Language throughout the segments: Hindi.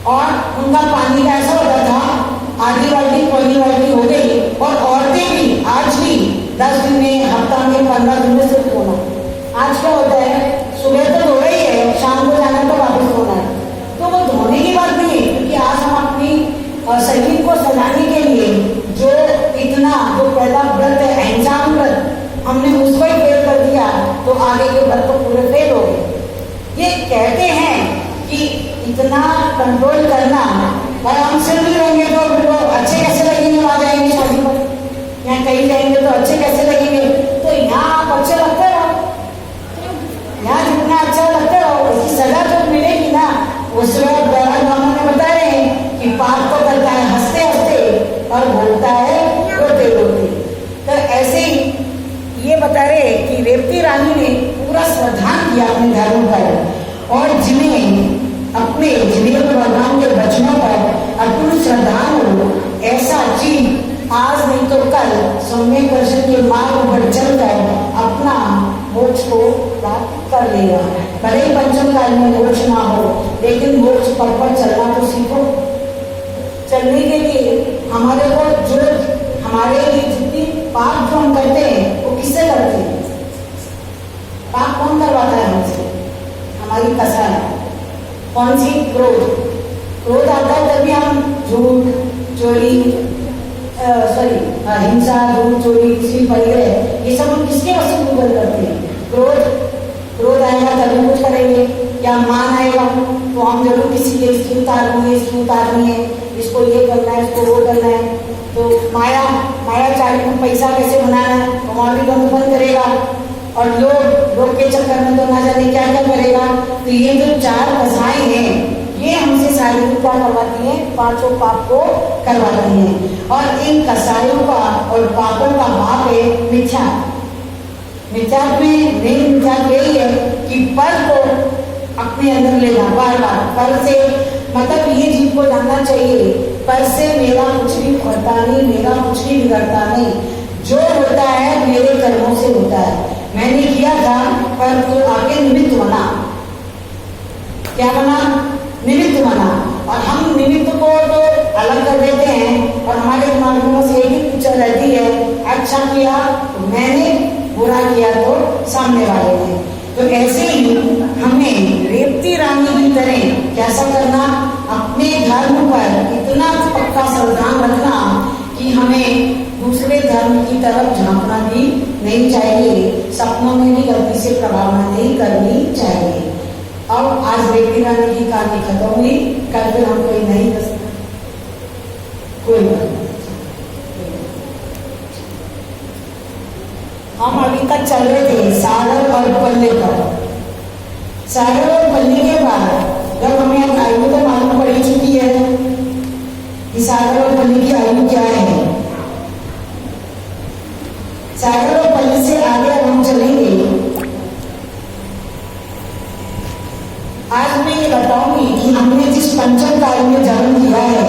और उनका पानी का ऐसा होता था, आधी बाल्टी पौनी बाल्टी हो गई। और औरतें भी आज भी 10 दिन में, हफ्ता में, 15 दिन में सिर्फ धोना। आज क्या होता है, सुबह तो धो रही है, शाम को जाना तो वापस धोना है। तो वो धोने की बात नहीं है, क्योंकि आज हम अपनी शरीर को सजाने के लिए जो इतना जो पहला व्रत है एंजाम व्रत, हमने उसको ही फेल कर दिया तो आगे के व्रत तो पूरे फेल हो गए। ये कहते हैं कि इतना कंट्रोल करना, और हम सिर्फ भी रहेंगे तो अच्छे कैसे लगेंगे, वहां जाएंगे शादी पर, यहाँ कहीं जाएंगे तो अच्छे कैसे लगेंगे। तो यहाँ आप अच्छे लगते रहो, यहाँ जितना अच्छा लगते रहो, उसकी सजा जो मिलेगी ना, उस वक्त ने बता रहे हैं कि पाप तो करता है हंसते हंसते और बोलता है रोते रोते। तो ऐसे ही ये बता रहे कि रेवती रानी ने पूरा श्रद्धान किया अपने धर्म पर, और जिन्हें अपने जिनेन्द्र भगवान के वचनों पर अटूट श्रद्धा हो, ऐसा जीव आज नहीं तो कल सम्यक दर्शन के मार्ग पर चलकर अपना मोक्ष को प्राप्त कर लेगा। भले ही पंचम काल में मोक्ष ना हो, लेकिन मोक्ष पद पर चलना तो सीखो। चलने के लिए हमारे को जो हमारे लिए जितनी पाप जो हम करते हैं वो किससे करते हैं? पाप कौन करवाता है हमसे? हमारी कसर। कौन सी? क्रोध। क्रोध आता है तभी हम झूठ, चोरी, हिंसा, झूठ, चोरी, किसी परिग्रह, ये सब हम किसके वश में गूगल करते हैं? क्रोध आएगा तभी कुछ करेंगे। या मान आएगा तो हम जरूर किसी के इसकी उतारनी है, इसकी उतारनी है, इसको ये करना है, इसको वो करना है। तो माया चाहे पैसा कैसे बनाना है, वहां भी बंद करेगा। और लोग के चक्कर में तो ना जाने क्या क्या करेगा। तो ये जो 4 कसाई हैं, ये हमसे सारी क्या करवाती हैं? 5 पाप को करवाती हैं। और इन कसाइयों का और पापों का भाव है मिथ्या। मिथ्या में मेन मिथ्या यही है कि पर को अपने अंदर लेना बार बार। पर से मतलब ये जीव को जानना चाहिए, पर से मेरा कुछ भी होता नहीं, मेरा कुछ भी बिगड़ता नहीं। जो होता है मेरे कर्मों से होता है। मैंने किया था पर तो आगे निमित्त बना। क्या बना? निमित्त बना। और हम निमित्त को तो अलग कर देते हैं और हमारे दिमाग में बस एक ही पिक्चर रहती है, अच्छा किया तो मैंने, बुरा किया तो सामने वाले ने। तो ऐसे ही हमें रेवती रानी की तरह कैसा करना? अपने धर्म पर इतना पक्का श्रद्धा रखना कि हमें दूसरे धर्म की तरफ झांकना भी नहीं चाहिए, सपनों में भी गलती से प्रभावना नहीं करनी चाहिए। अब आज रेवती रानी की कहानी खत्म हुई, कल फिर हम कोई नहीं कर सकते, कोई बात। हम अभी तक चल रहे थे सागर और पल्ले पर। सागर और पल्ले के बाद जब हमें आयु तो मालूम पड़ चुकी है कि सागर और पल्ले की आयु क्या है। सागर और पल्ले से आगे अब हम चलेंगे। आज मैं ये बताऊंगी कि हमने जिस पंचम काल में जन्म लिया है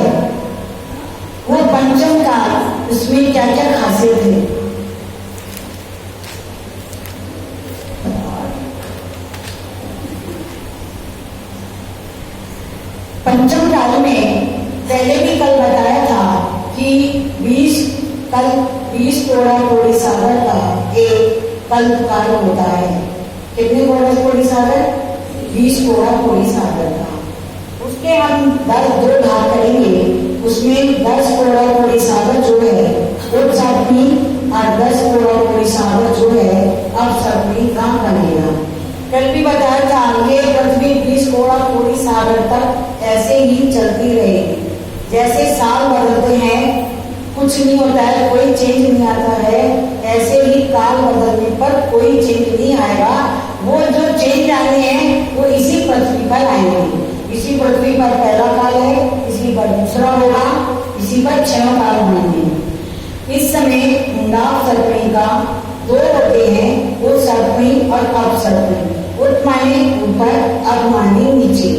वो पंचम काल, उसमें क्या क्या खासियत है। पंचम काल में पहले भी कल बताया था कि 20 कोड़ा कोड़ी सागर का एक कल्प काल होता है। कितने कोड़ा कोड़ी सागर? 20 कोड़ा कोड़ी सागर का। उसके हम 2 भाग करेंगे। उसमें 10 कोड़ा कोड़ी सागर जो है वो सर्पनी, और 10 कोड़ा कोड़ी सागर जो है अब सर्पनी का बनेगा। कल भी बताया था ये पृथ्वी 20 कोड़ा कोड़ी सागर तक ऐसे ही चलती रहेगी। जैसे साल बदलते हैं, कुछ नहीं होता है, कोई चेंज नहीं आता है, ऐसे ही काल बदलने पर कोई चेंज नहीं आएगा। वो जो चेंज आने हैं वो इसी पृथ्वी पर आएंगे। इसी पृथ्वी पर पहला काल है, इसी पर दूसरा होगा, इसी पर 6 काल होंगे। इस समय मुंडाफ सर्पणी का 2 होते हैं, वो सर्पणी और अपसर्पणी। उत माने ऊपर, अब माने नीचे।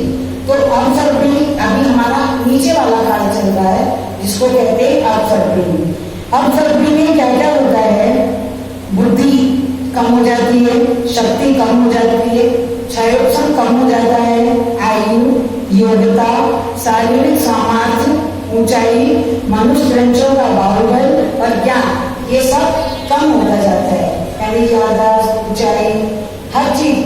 तो अपसर्पणी अभी हमारा नीचे वाला काल चल रहा है, जिसको कहते हैं अपसर्पणी। अपसर्पणी में क्या क्या होता है? बुद्धि कम हो जाती है, शक्ति कम हो जाती है, क्षयोत्सव कम हो जाता है, आयु, योग्यता, शारीरिक सामर्थ्य, ऊंचाई, मनुष्य रंचों का बाहुबल और ज्ञान ये सब कम होता जाता है। यानी याददाश्त, ऊंचाई, हर चीज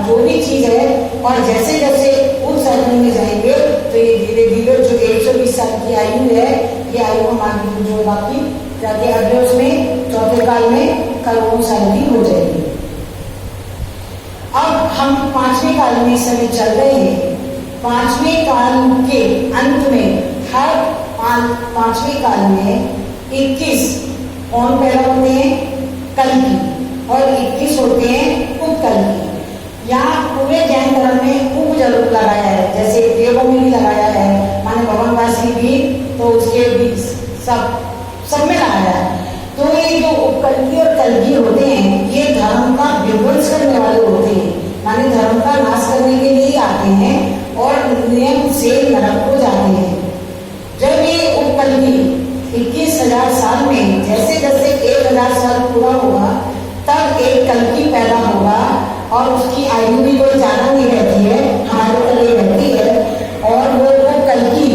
जो भी चीज है। और जैसे जैसे उस सर्कल में जाएंगे तो ये धीरे धीरे जो 120 साल की आयु है ये आयु हमारी जो बाकी जाके अगले उसमें चौथे काल में करोड़ों साल की हो जाएगी। अब हम पांचवें काल में इस समय चल रहे हैं। पांचवें काल के अंत में हर पांचवें काल में 21 कौन पैदा होते हैं? कल्कि, और 21 होते हैं उपकल्कि। यहाँ पूरे जैन धर्म में उप जरूर लगाया है, जैसे देवों में भी लगाया है, माने भवनवासी भी, तो उसके भी सब में लगाया है। तो ये जो उपकल्कि और कल्कि होते हैं ये धर्म का विध्वंस करने वाले होते हैं, माने धर्म का नाश करने के लिए आते हैं और नियम से नरक को जाते हैं। जब ये उपकल्कि 21,000 साल में जैसे जैसे 1,000 साल पूरा होगा तब एक कल्कि पैदा होगा और उसकी आयु भी कोई ज्यादा नहीं रहती है, हमारे तरह रहती है। और वो कल्कि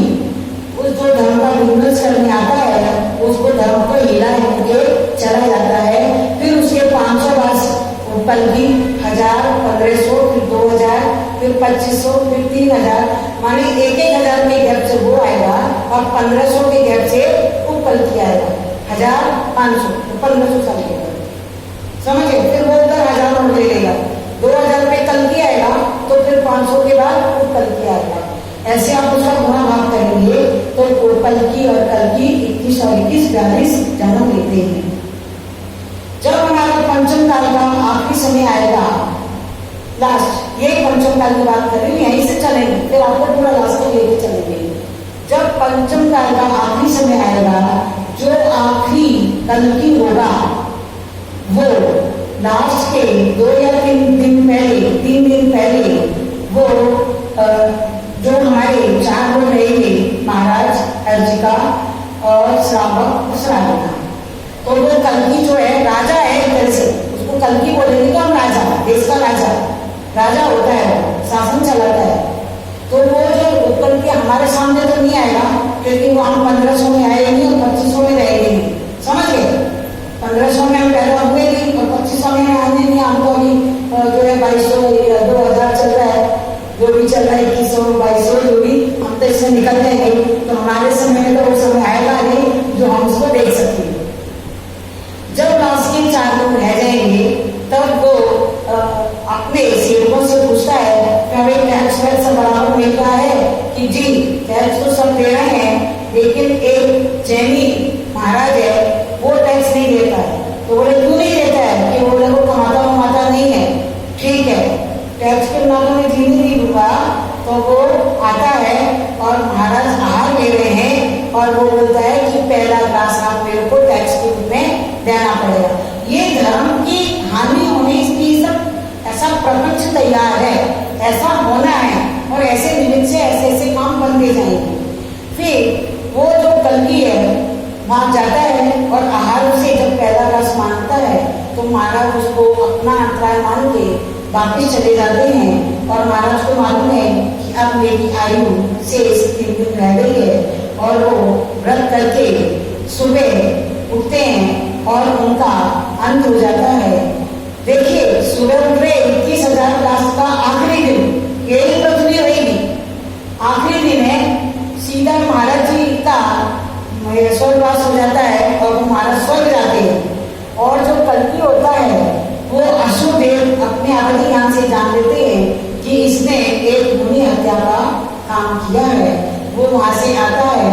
उस जो धर्म का विध्वंस करने आता है उसको धर्म को हिला के चला जाता है। फिर उसके 500 वर्ष कल्कि 1000, 1500, फिर 2000, फिर 2500, फिर 3000, माने 1,000 के गैप से वो आएगा और 1500 के गैप से वो कल्कि आएगा। 1500, 1500 साल के बाद समझे। फिर वो उधर 1000 और ले लेगा, 2000 पे कल्कि आएगा तो फिर 500 के बाद वो कल्कि आएगा। ऐसे आप उसका गुणा भाग करेंगे तो कल्कि और कल्कि 21 और 21 42 जन्म लेते हैं। जब हमारा पंचम काल का आखिरी समय आएगा, लास्ट, ये पंचम काल की बात करेंगे, यहीं से चलेंगे, फिर आपको पूरा लास्ट तक लेके चलेंगे। जब पंचम काल का आखिरी समय आएगा, जो आखिरी कल्कि होगा वो लास्ट के 2 या 3 दिन पहले वो जो हमारे 4 लोग रहेंगे, महाराज, अर्जिका और श्रावक, श्राविका, तो वो कल्कि जो है राजा है, इधर से उसको कल्कि बोलेंगे तो हम राजा, देश का राजा होता है, शासन चलाता है। तो वो जो कल्कि हमारे सामने तो नहीं आएगा क्योंकि वो हम 1500 में आएंगे और 2500 में रहेंगे, समझ गए। 1500 में हम पैदा हुए नहीं और 2500 में आने नहीं, हमको अभी जो है 2200 2000 चल रहा है, जो भी चल रहा है 2100 2200 जो भी, हम तो इससे निकल जाएंगे। तो हमारे समय में तो वो समय आएगा नहीं जो हम उसको देख सकें। जब लास्ट के 4 लोग रह जाएंगे तब वो अपने सेवकों से पूछता है कि भाई टैक्स वैक्स बराबर मिल रहा है कि जी टैक्स तो सब दे रहे हैं, लेकिन एक जैनी महाराज है वो टैक्स नहीं देता है। तो बोले क्यों नहीं देता है? कि वो लोग कमाता नहीं है। ठीक है, टैक्स के नाम में जीने नहीं दूंगा। तो वो आता है और महाराज आहार ले रहे हैं और वो बोलता है कि पहला ग्लास आप मेरे को टैक्स के रूप में देना पड़ेगा। ये धर्म की हानि होने की सब ऐसा प्रपंच तैयार है, ऐसा होना है और ऐसे निमित्त से ऐसे ऐसे काम बनते जाएंगे। फिर वो जो कल्कि है वहां जाता है और आहार से जब पहला रस मांगता है तो महाराज उसको अपना अंतराय मान के वापिस चले जाते हैं। और महाराज को मालूम है कि अब मेरी आयु से 3 दिन रह गई है और वो व्रत करके सुबह उठते हैं और उनका अंत हो जाता है। देखिए सुबह उठ रहे 21,000 क्लास का आखिरी दिन, यही पृथ्वी रहेगी, आखिरी दिन है, सीधा महाराज जी का स्वर्गवास हो जाता है और वो महाराज स्वर्ग जाते हैं। और जो कल्कि होता है वो असुर देव अपने अवधि ज्ञान से जान लेते हैं कि इसने एक मुनि हत्या का काम किया है। वो वहां से आता है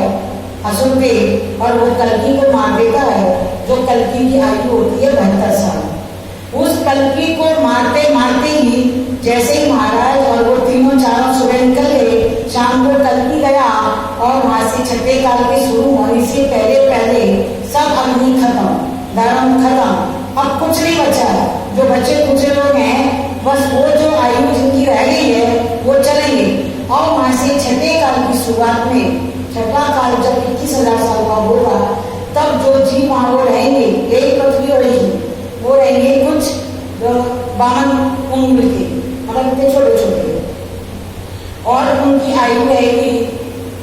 असुर देव और वो कल्कि को मार देता है। जो कल्कि की आयु होती है 72 साल। उस कल्कि को मारते मारते ही जैसे ही महाराज और वो तीनों चारों सुबह निकल गए, शाम को कल्कि गया और वहां से 6ठे काल के शुरू होने से पहले सब अग्नि खत्म, धर्म खत्म, अब कुछ नहीं बचा है। जो बच्चे कुछ लोग हैं बस वो जो आयु जिनकी रह गई है वो चलेंगे। और वहां से 6ठे काल की शुरुआत में, 6ठा काल जब 21,000 साल का होगा तब जो जीव वहां वो रहेंगे, एक पृथ्वी रहेगी, वो रहेंगे कुछ 52 उम्र के, मतलब इतने छोटे छोटे, और उनकी आयु रहेगी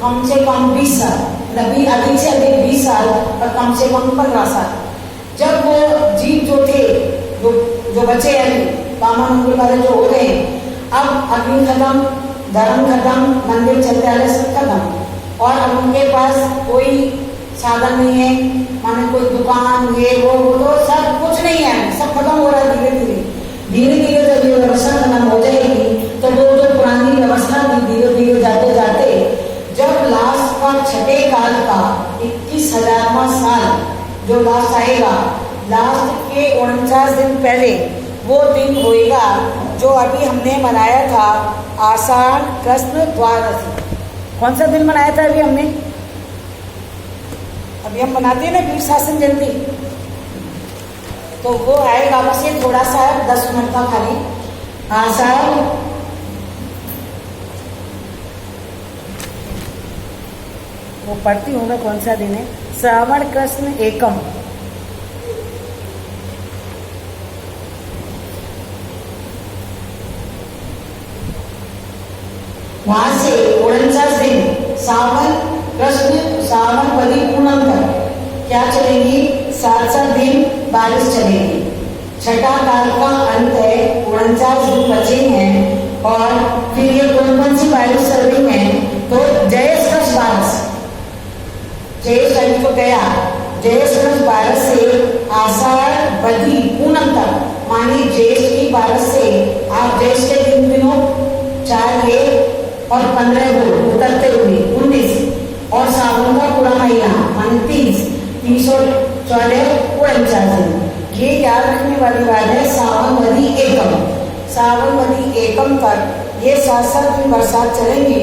कम से कम 20 साल, मतलब अधिक से अधिक 20 साल और कम से कम 15 साल। जब वो जीव जो थे, जो बचे हैं बामन मंदिर वाले जो हो गए, अब अग्नि खत्म, धर्म खत्म, मंदिर चलते आ रहे सब खत्म, और अब उनके पास कोई साधन नहीं है, माने कोई दुकान ये वो तो सब कुछ नहीं है, सब खत्म हो रहा है धीरे धीरे। धीरे धीरे जब ये व्यवस्था खत्म हो जाएगी तो वो जो पुरानी व्यवस्था थी धीरे धीरे जाते जाते जब लास्ट का छठे काल का 21,000वां साल जो लास्ट आएगा, लास्ट के 49 दिन पहले वो दिन होएगा जो अभी हमने मनाया था आषाढ़ कृष्ण द्वादशी। कौन सा दिन मनाया था अभी हमने? अभी हम मनाते हैं ना वीर शासन जयंती, तो वो आएगा बस ये थोड़ा सा 10 मिनट का खाली। आषाढ़ वो पढ़ती हूँ मैं कौन सा दिन है, श्रावण कृष्ण एकम, वहां से 49 दिन सावन कृष्ण सावन बलि पूनम तक क्या चलेगी? 7 दिन बारिश चलेगी। छठा काल का अंत है, 49 दिन बचे हैं, और फिर ये कौन सी बारिश चल रही है? तो जयेश बारिश, जयेश अभी तो गया, जयेश बारिश से आषाढ़ बलि पूनम तक, मानी जयेश की बारिश से आप जयेश के दिनों 4 और 15 को उतरते हुए 19, और सावन का पूरा महीना 29, 30 और 14 49 दिन। ये याद रखने वाली बात है। सावन बलि एकम, सावन बलि एकम तक ये 7 दिन बरसात चलेंगी,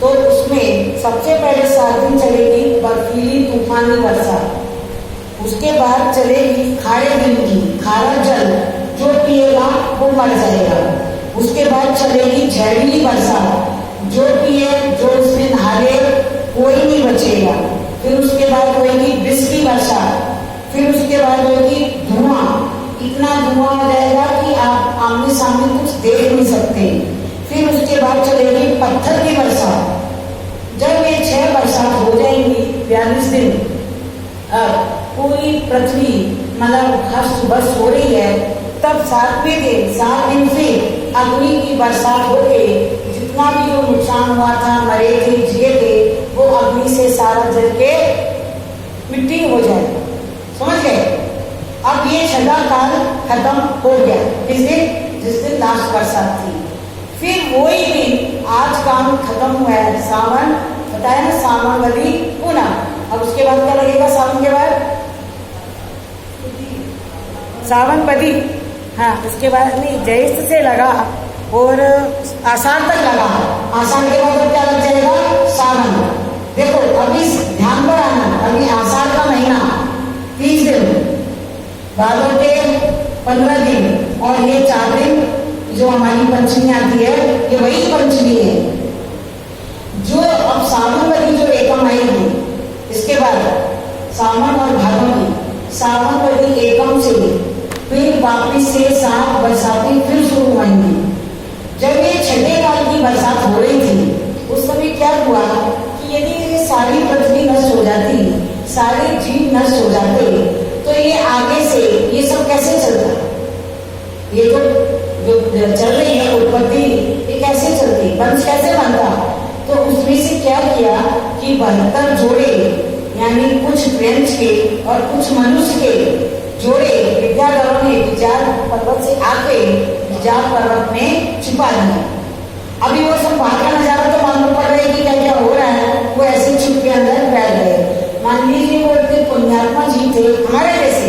तो उसमें सबसे पहले 7 दिन चलेगी बर्फीली तूफानी बरसात, उसके बाद चलेगी खारे दिन की, खारा जल जो पिएगा वो मर जाएगा, उसके बाद चलेगी जहरीली बरसात, जो पिए जो उसमें नहाले कोई नहीं बचेगा, फिर उसके बाद होगी विष की बरसात, फिर उसके बाद होगी धुआं, इतना धुआं हो जाएगा कि आप आमने सामने कुछ देख नहीं सकते, फिर उसके बाद चलेगी पत्थर की बरसात। जब ये 6 बरसात हो जाएंगी 42 दिन, पूरी पृथ्वी मतलब हस्त बस हो रही है, तब 7वें दिन 7 दिन फिर अग्नि की बरसात हो गई, जितना भी जो नुकसान हुआ था, मरे थे जिए थे, वो अग्नि से सारा जल के मिट्टी हो जाए। समझ गए? अब ये छठा काल खत्म हो गया, किस दिन? जिस दिन लास्ट बरसात थी। फिर वही दिन आज काम खत्म हुआ है, सावन बताया ना, सावन बलि पूनम। अब उसके बाद क्या लगेगा? सावन के बाद सावन बलि, हाँ उसके बाद नहीं, ज्येष्ठ से लगा और आषाढ़ तक लगा, आषाढ़ के बाद क्या लग जाएगा? सावन। देखो अभी ध्यान पर आना, अभी आषाढ़ का महीना 30 दिन, भादों के 15 दिन, और ये 4 दिन जो हमारी पंचमी आती है, ये वही पंचमी है। जो अब सावन बलि जो एकम आएगी, इसके बाद सावन और भादों की, सावन बलि एकम से फिर वापिस से 7 बरसातें फिर शुरू होंगी। जब ये छठे काल की बरसात हो रही थी, उस समय क्या हुआ कि यदि ये सारी पृथ्वी नष्ट हो जाती, सारे जीव नष्ट हो जाते, तो ये आगे से ये सब कैसे चलता? ये जो चल रही है उत्पत्ति, ये कैसे चलती, वंश कैसे बनता? तो उसमें से क्या किया कि 72 जोड़े, यानी कुछ वृक्ष के और कुछ मनुष्य के जोड़े विद्याधरों ने विजार पर्वत से आके विजार पर्वत में छिपा दिया। अभी वो सब वहां का नजारा तो मालूम पड़ रहा है कि क्या क्या हो रहा है, वो ऐसे छुप के अंदर बैठ गए। मान लीजिए वो इतने पुण्यात्मा जी थे हमारे जैसे,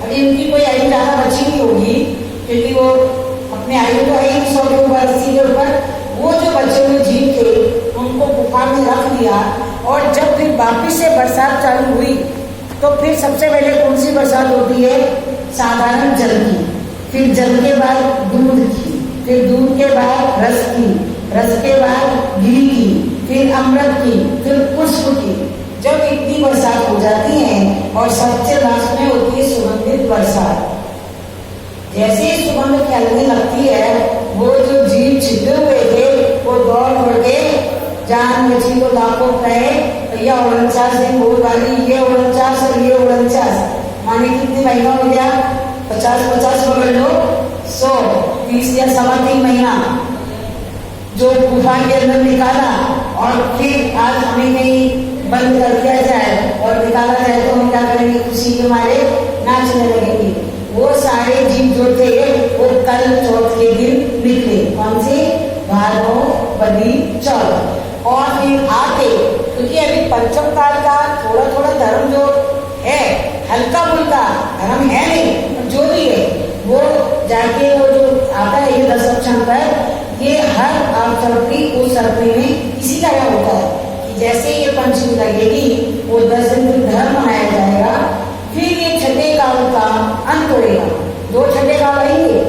अभी उनकी कोई आयु ज्यादा बची नहीं होगी, क्योंकि वो अपने आयु तो है 100 के ऊपर 80 के ऊपर, वो जो बचे हुए जीव थे उनको गुफा में रख दिया। और जब फिर वापिस से बरसात चालू हुई, तो फिर सबसे पहले कौन सी बरसात होती है? साधारण जल की, फिर जल के बाद दूध की, फिर दूध के बाद रस की, रस के बाद घी की, फिर अमृत की, फिर पुष्प की। जब इतनी बरसात हो जाती है और सबसे लास्ट में होती है सुगंधित बरसात। जैसे ही सुगंध फैलने लगती है, वो जो जीव छिपे हुए थे वो दौड़ दौड़ के जान बची तो लाखों कहे, भैया 49 दिन बोल वाली, ये 49 और ये 49, माने कितने महीना हो गया? 50-50 पकड़ लो, 100, 30 या 3.25 महीना जो गुफा के अंदर निकाला, और फिर आज हमें कहीं बंद कर दिया जाए और निकाला जाए तो हम क्या करेंगे? खुशी के मारे नाचने लगेंगे। वो सारे जीव जो थे वो कल चौथ के दिन निकले। कौन से? भादव बदी चौथ। और फिर आके, क्योंकि अभी पंचम काल का थोड़ा थोड़ा धर्म जो है, हल्का फुल्का धर्म है नहीं, जो भी है वो जाके वो जो आता है ये 10 अक्षर पर, ये हर सर्पी उस सर्पी में इसी तरह होता है कि जैसे ये पंचमी लगेगी वो 10 दिन फिर धर्म मनाया जाएगा, फिर ये छठे काल का अंत होगा। 2 छठे काल आएंगे,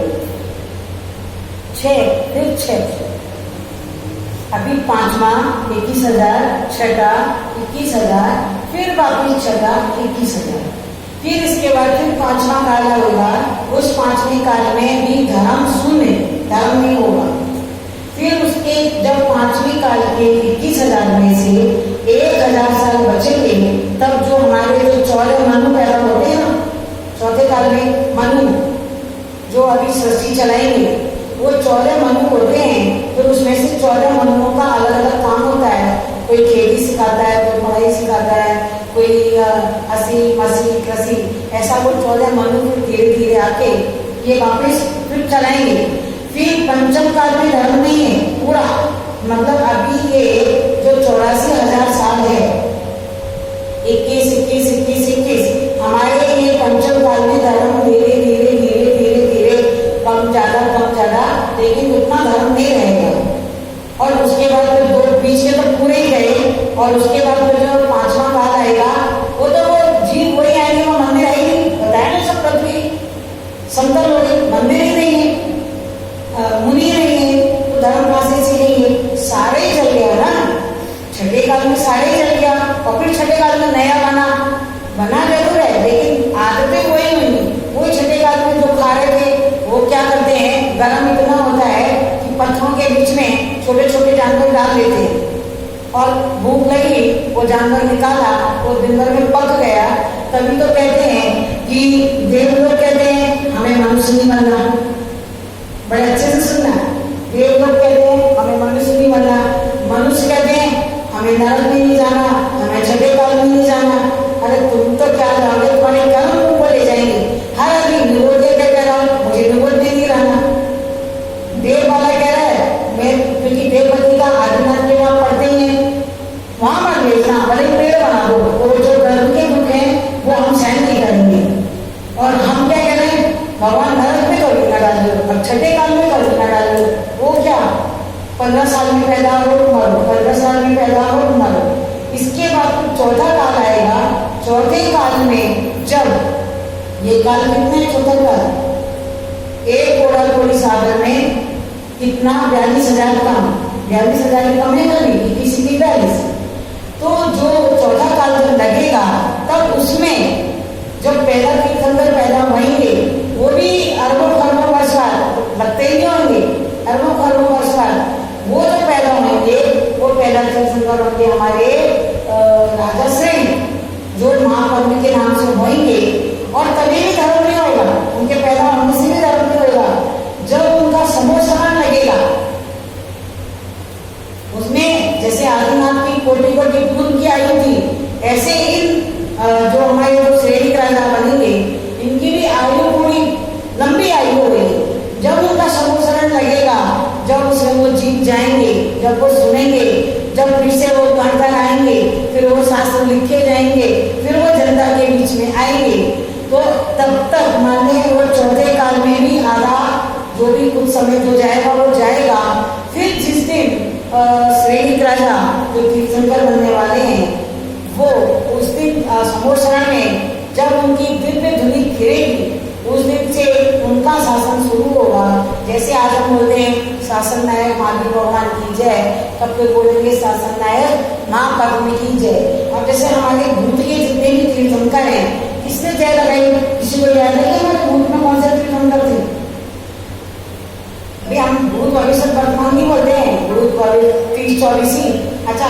6, फिर 6, अभी 5वां 21,000, छठा 21,000, फिर वापिस छठा 21,000, फिर इसके बाद फिर 5वां काल होगा। उस 5वें काल में भी धर्म शून्य, धर्म नहीं होगा। फिर उसके जब 5वीं काल के 21,000 में से 1,000 साल बचेंगे, तब जो हमारे जो 14 मनु पैदा होते हैं ना, चौथे काल में मनु जो अभी सृष्टि चलाएंगे, वो 14 मनु होते हैं। तो उसमें से 14 मनुओं का अलग अलग काम होता है। कोई खेती सिखाता है, कोई पढ़ाई सिखाता है, कोई हंसी मसी कृषि, ऐसा वो 14 मनु धीरे धीरे आके ये वापिस फिर चलाएंगे। फिर पंचम काल में धर्म नहीं है पूरा, मतलब अभी ये जो 84,000 साल है, 21, 21, 21, 21, हमारे ये पंचम काल में धर्म धीरे धीरे धीरे धीरे धीरे कम ज्यादा, लेकिन उतना धर्म नहीं रहेगा। और उसके बाद फिर 2 बीच के तो पूरे ही गए, और उसके बाद फिर जो 5वां काल आएगा, वो तो वो जीव वही आएंगे, वो मंदिर आएगी, बताया ना सब पृथ्वी समतल हो गई, मंदिर ही नहीं है, मुनि नहीं है, तो धर्म कहां से नहीं, सारे ही चल गया ना। छठे काल में सारे ही चल गया, और फिर छठे काल में नया बना जरूर है, लेकिन आदतें वही हुई। वही छठे काल में जो खा रहे थे वो क्या करते हैं, गर्म इतना होता है कि पत्थरों के बीच में छोटे छोटे जानवर डाल देते हैं, और भूख लगी वो जानवर निकाला, वो दिन भर में पक गया। तभी तो कहते हैं कि देव लोग कहते हैं हमें मनुष्य नहीं बनना, बड़े अच्छे से सुनना, देव लोग कहते हैं हमें मनुष्य नहीं बनना, मनुष्य कहते हैं हमें नरक में नहीं जाना, हमें छठे काल में नहीं जाना। अरे तुम तो क्या जाओगे, तुम्हारे कर्म तुमको ले जाएंगे। हर आदमी निरोध कह रहा हूँ, मुझे निरोध नहीं रहना। देव वाला कह रहा है मैं, क्योंकि देवपति का आदिनाथ के वहां पढ़ते ही है, वहां मत भेजना, भले पेड़ बना दो, वो जो कर्म के दुख है वो हम सहन नहीं करेंगे। और हम क्या कह रहे हैं, भगवान नरक में कभी न डाल दो, अब छठे काल में कभी न डाल दो। वो क्या 15 साल में पैदा हो मरो, 15 साल में पैदा हो मरो। इसके बाद चौथा काल आएगा। चौथे काल में जब ये काल कितने, चौथा काल एक कोड़ा सागर में कितना 42,000 कम, 42,000 कम है कभी किसी की 42। तो जो चौथा काल जब लगेगा तब उसमें जब पैदा तीर्थंकर पैदा होंगे, वो भी अरबों खरबों वर्ष बाद लगते ही होंगे, अरबों खरबों वर्ष बाद वो जो पैदा होंगे वो पैदा तीर्थंकर होंगे हमारे राजा श्रेणी, जो महापर्व के नाम से होंगे। और कभी भी धर्म नहीं होगा, उनके पैदा होने से भी धर्म नहीं होगा। जब उनका समोसरण लगेगा, उसमें जैसे आदिनाथ की कोटि कोटि पूर्व की आयु थी, ऐसे इन जो हमारे जो श्रेणी राजा बनेंगे, इनकी भी आयु पूरी लंबी आयु होगी। जब उनका समोसरण लगेगा, जब उसमें वो जीत जाएंगे, जब वो सुनेंगे, जब फिर से वो कण आएंगे, फिर वो शास्त्र लिखे जाएंगे, फिर वो जनता के बीच में आएंगे, तो तब तक माने वो चौथे काल में भी आधा जो भी कुछ समय जो जाएगा वो जाएगा। फिर जिस दिन श्रेणी राजा जो तीर्थंकर बनने वाले हैं, वो उस दिन समोसरण में जब उनकी दिव्य धुनी फिरेगी, उस दिन से उनका शासन शुरू होगा। जैसे आज हम बोलते हैं शासन नायक महावीर भगवान की जय, तब कोई बोलेंगे शासन नायक माँ पद्मी की जय। और जैसे हमारे भूत के जितने भी तीर्थंकर हैं, किसने जय लगाई, किसी को याद नहीं हमारे भूत में कौन से तीर्थंकर थे? अभी हम भूत भविष्य वर्तमान नहीं बोलते हैं, भूत भविष्य 30-24 ही। अच्छा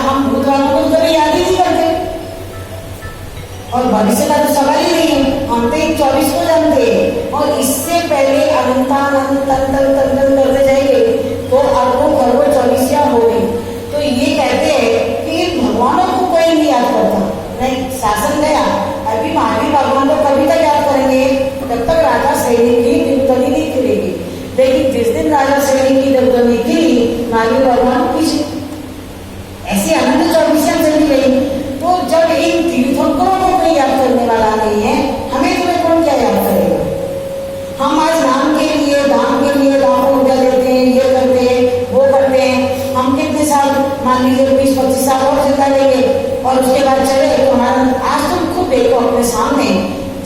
भविष्य का तो सवाल ही नहीं है, हम तो इन 24 को जानते हैं और इससे पहले अनंतानंत करते जाएंगे तो आपको खरबों 24 हो गई। तो ये कहते हैं कि भगवानों को कोई नहीं याद करता, नहीं शासन गया, अभी महावीर भगवान को कभी तक याद करेंगे तब तक राजा सैनिक की दिलतनी नहीं खुलेगी। लेकिन जिस दिन राजा सैनिक की दिलतनी खुली महावीर भगवान पीछे ऐसी अनंत 24 चली गई। तो जब इन तीर्थंकरों को कोई याद करने वाला नहीं है, हमें तुम्हें कौन क्या याद करेगा? हम आज नाम के लिए दाम के लिए लाखों रुपया देते हैं, ये करते हैं वो करते हैं। हम कितने साल, मान लीजिए 20-25 साल और जिंदा रहेंगे और उसके बाद चले तो हमारा, आज तुम खुद देखो अपने सामने,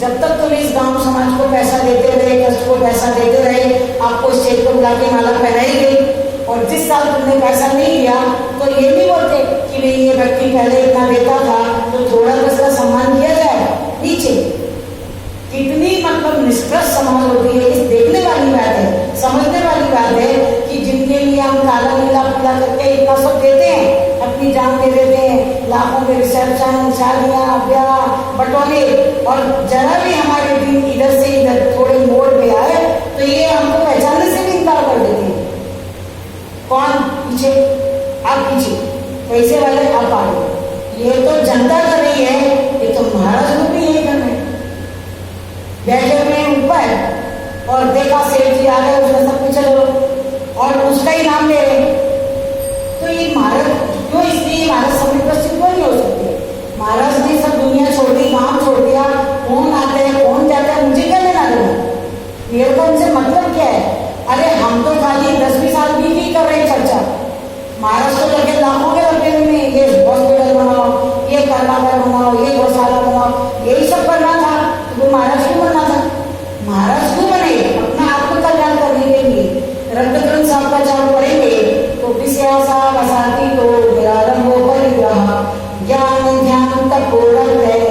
जब तक तुम इस गांव समाज को पैसा देते रहे, कष्ट को पैसा देते रहे, आपको स्टेज पर बुला के माला पहनाई गई और जिस साल तुमने पैसा नहीं लिया तो ये नहीं बोलते कि भाई ये व्यक्ति पहले इतना देता था तो थोड़ा तो इसका सम्मान किया जाए। नीचे कितनी मतलब निष्कर्ष समाज होती है, इस देखने वाली बात है, समझने वाली बात है कि जिनके लिए हम काला नीला पीला करके इतना सब देते हैं, अपनी जान दे देते हैं, लाखों के रिसेप्शन, शादियां, ब्याह, बटोले, और जरा भी हमारे दिन इधर से इधर थोड़े मोड़ पे आए तो ये हमको पहचानने से भी इनकार कर देते हैं। कौन पीछे? आप पीछे, पैसे वाले आप आगे। ये तो जनता कर रही है, ये तो महाराज लोग भी यही कर रहे हैं। बैठे में ऊपर और देखा सेठ जी आ गए, उसमें सब कुछ चलो और उसका ही नाम ले रहे। तो ये महाराज क्यों, इसलिए महाराज समय प्रसिद्ध क्यों नहीं हो सकते? महाराज ने सब दुनिया छोड़ दी, काम छोड़ दिया, कौन आता है कौन जाता है मुझे क्या लेना देना, मेरे को उनसे मतलब क्या है? अरे हम तो खाली 10-20 साल भी नहीं कर रहे चर्चा, महाराज तो लगे लाखों के लगे में, ये हॉस्पिटल बनाओ, ये कर्मागार बनाओ, ये गौशाला बनाओ, यही सब करना था। तो महाराज क्यों बनना था? महाराज क्यों बने? अपना आत्मकल्याण करने के लिए। रक्त ग्रंथ साहब का जब पढ़ेंगे तो विषयासा वसाती तो निरारंभो परिग्रह ज्ञान ध्यान तपोरत है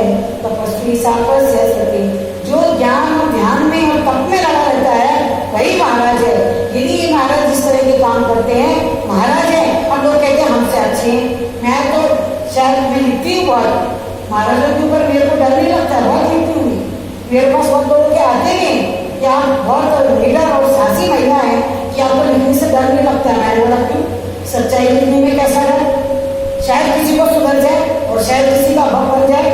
तपस्वी सापस्य सती। जो ज्ञान और ध्यान में और तप में लगा रहता है वही महाराज है। यदि ये महाराज जिस तरह के काम करते हैं महाराज है, अब लोग कहते हैं हमसे अच्छे हैं। मैं तो शायद मैं लिखती हूँ बहुत, महाराजों के ऊपर मेरे को डर नहीं लगता, बहुत लिखती हूँ। मेरे पास बहुत लोग के आते हैं कि आप बहुत लीडर और साहसी महिला है कि आपको लिखने से डर नहीं लगता है। मैंने बोला क्यों? सच्चाई लिखने में कैसा डर? शायद किसी को सुधर जाए और शायद किसी का भव बन जाए।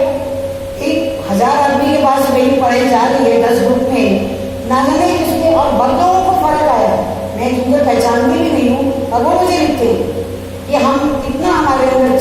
1000 आदमी के पास मेरी पढ़ाई जा रही है 10 ग्रुप में, ना जाने किसके और बहुत लोगों को फर्क आया। मैं जिनको पहचानती भी नहीं हूँ और वो मुझे लिखते हैं कि हम इतना हमारे अंदर